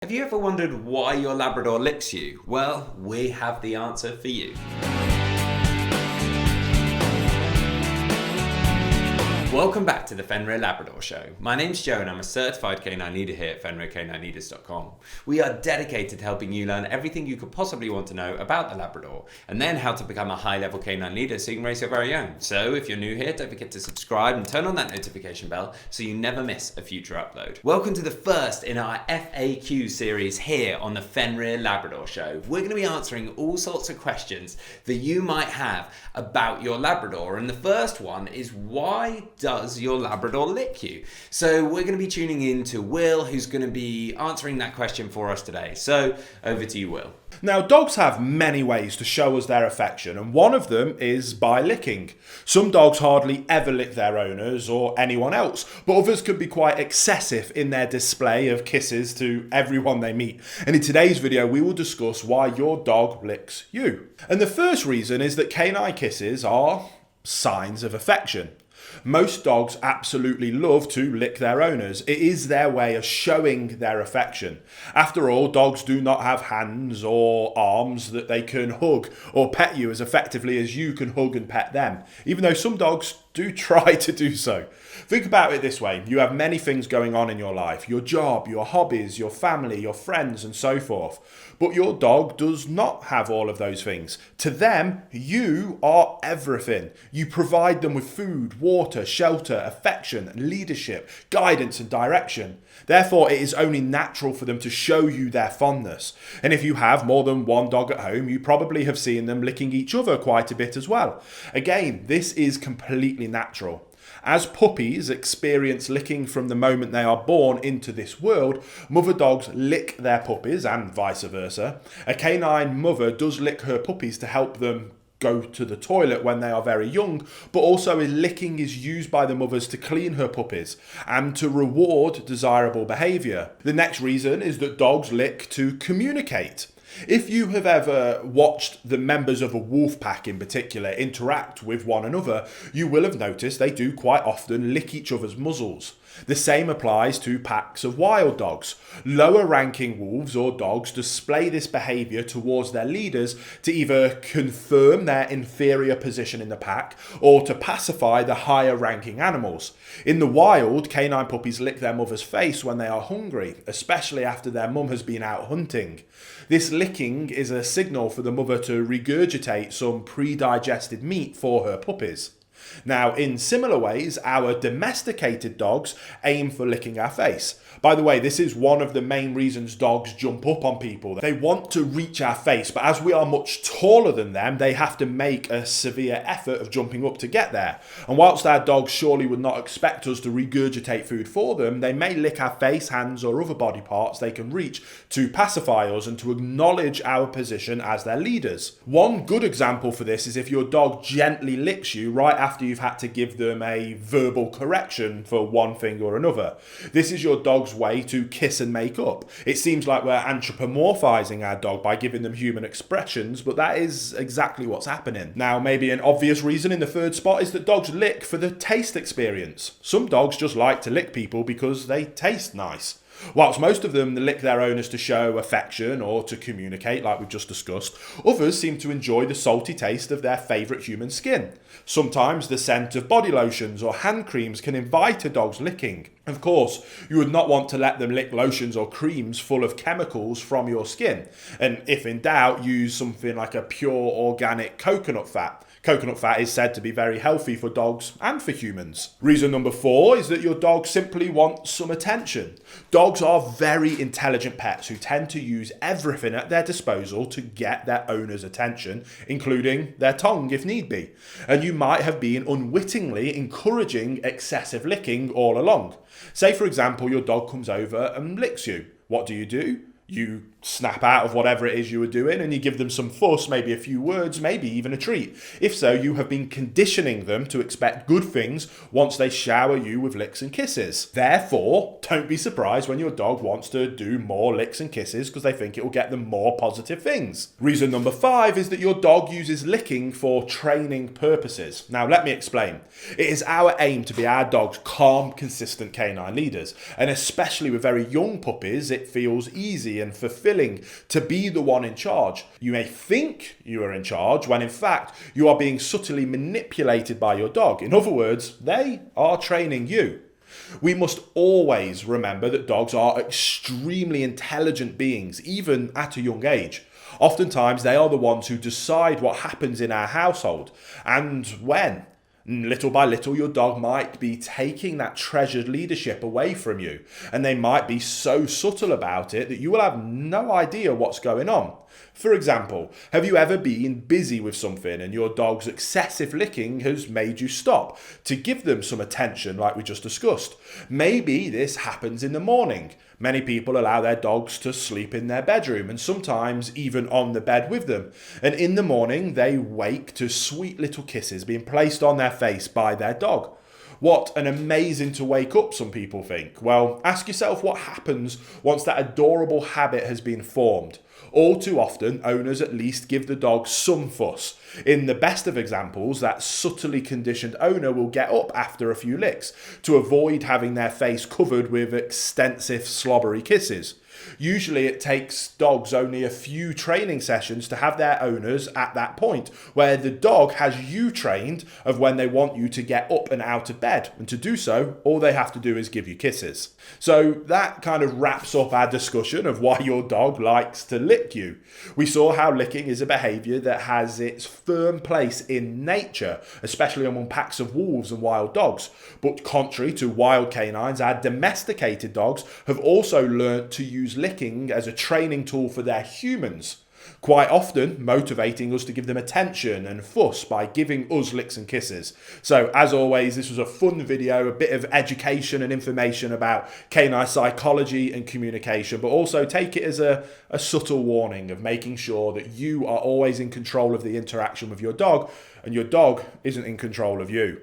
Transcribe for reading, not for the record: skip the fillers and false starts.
Have you ever wondered why your Labrador licks you? Well, we have the answer for you. Welcome back to the Fenrir Labrador Show. My name's Joe and I'm a certified canine leader here at FenrirCanineLeaders.com. We are dedicated to helping you learn everything you could possibly want to know about the Labrador and then how to become a high-level canine leader so you can raise your very own. So if you're new here, don't forget to subscribe and turn on that notification bell so you never miss a future upload. Welcome to the first in our FAQ series here on the Fenrir Labrador Show. We're going to be answering all sorts of questions that you might have about your Labrador, and the first one is, why does your Labrador lick you? So we're going to be tuning in to Will, who's going to be answering that question for us today. So over to you, Will. Now, dogs have many ways to show us their affection, and one of them is by licking. Some dogs hardly ever lick their owners or anyone else, but others can be quite excessive in their display of kisses to everyone they meet. And in today's video, we will discuss why your dog licks you. And the first reason is that canine kisses are signs of affection. Most dogs absolutely love to lick their owners. It is their way of showing their affection. After all, dogs do not have hands or arms that they can hug or pet you as effectively as you can hug and pet them, even though some dogs do try to do so. Think about it this way. You have many things going on in your life: your job, your hobbies, your family, your friends, and so forth. But your dog does not have all of those things. To them, you are everything. You provide them with food, water, shelter, affection, leadership, guidance, and direction. Therefore, it is only natural for them to show you their fondness. And if you have more than one dog at home, you probably have seen them licking each other quite a bit as well. Again, this is completely natural. As puppies experience licking from the moment they are born into this world, mother dogs lick their puppies and vice versa. A canine mother does lick her puppies to help them go to the toilet when they are very young, but also licking is used by the mothers to clean her puppies and to reward desirable behaviour. The next reason is that dogs lick to communicate. If you have ever watched the members of a wolf pack in particular interact with one another, you will have noticed they do quite often lick each other's muzzles. The same applies to packs of wild dogs. Lower ranking wolves or dogs display this behaviour towards their leaders to either confirm their inferior position in the pack or to pacify the higher ranking animals. In the wild, canine puppies lick their mother's face when they are hungry, especially after their mum has been out hunting. This licking is a signal for the mother to regurgitate some pre-digested meat for her puppies. Now, in similar ways, our domesticated dogs aim for licking our face. By the way, this is one of the main reasons dogs jump up on people. They want to reach our face, but as we are much taller than them, they have to make a severe effort of jumping up to get there. And whilst our dogs surely would not expect us to regurgitate food for them, they may lick our face, hands, or other body parts they can reach to pacify us and to acknowledge our position as their leaders. One good example for this is if your dog gently licks you right after you've had to give them a verbal correction for one thing or another. This is your dog's way to kiss and make up. It seems like we're anthropomorphizing our dog by giving them human expressions, but that is exactly what's happening. Now, maybe an obvious reason in the third spot is that dogs lick for the taste experience. Some dogs just like to lick people because they taste nice. Whilst most of them lick their owners to show affection or to communicate, like we've just discussed, others seem to enjoy the salty taste of their favourite human skin. Sometimes the scent of body lotions or hand creams can invite a dog's licking. Of course, you would not want to let them lick lotions or creams full of chemicals from your skin. And if in doubt, use something like a pure organic coconut fat. Coconut fat is said to be very healthy for dogs and for humans. Reason number 4 is that your dog simply wants some attention. Dogs are very intelligent pets who tend to use everything at their disposal to get their owner's attention, including their tongue if need be. And you might have been unwittingly encouraging excessive licking all along. Say, for example, your dog comes over and licks you. What do? You snap out of whatever it is you were doing and you give them some fuss, maybe a few words, maybe even a treat. If so, you have been conditioning them to expect good things once they shower you with licks and kisses. Therefore, don't be surprised when your dog wants to do more licks and kisses because they think it will get them more positive things. Reason number 5 is that your dog uses licking for training purposes. Now, let me explain. It is our aim to be our dog's calm, consistent canine leaders, and especially with very young puppies, it feels easy and fulfilling to be the one in charge. You may think you are in charge when in fact you are being subtly manipulated by your dog. In other words, they are training you. We must always remember that dogs are extremely intelligent beings, even at a young age. Oftentimes they are the ones who decide what happens in our household and when. Little by little, your dog might be taking that treasured leadership away from you, and they might be so subtle about it that you will have no idea what's going on. For example, have you ever been busy with something and your dog's excessive licking has made you stop to give them some attention like we just discussed? Maybe this happens in the morning. Many people allow their dogs to sleep in their bedroom and sometimes even on the bed with them. And in the morning, they wake to sweet little kisses being placed on their face by their dog. What an amazing to wake up, some people think. Well, ask yourself what happens once that adorable habit has been formed. All too often, owners at least give the dog some fuss. In the best of examples, that subtly conditioned owner will get up after a few licks to avoid having their face covered with extensive slobbery kisses. Usually it takes dogs only a few training sessions to have their owners at that point, where the dog has you trained of when they want you to get up and out of bed. And to do so, all they have to do is give you kisses. So that kind of wraps up our discussion of why your dog likes to lick you. We saw how licking is a behaviour that has its firm place in nature, especially among packs of wolves and wild dogs. But contrary to wild canines, our domesticated dogs have also learnt to use licking as a training tool for their humans, quite often motivating us to give them attention and fuss by giving us licks and kisses. So as always, this was a fun video, a bit of education and information about canine psychology and communication, but also take it as a subtle warning of making sure that you are always in control of the interaction with your dog and your dog isn't in control of you.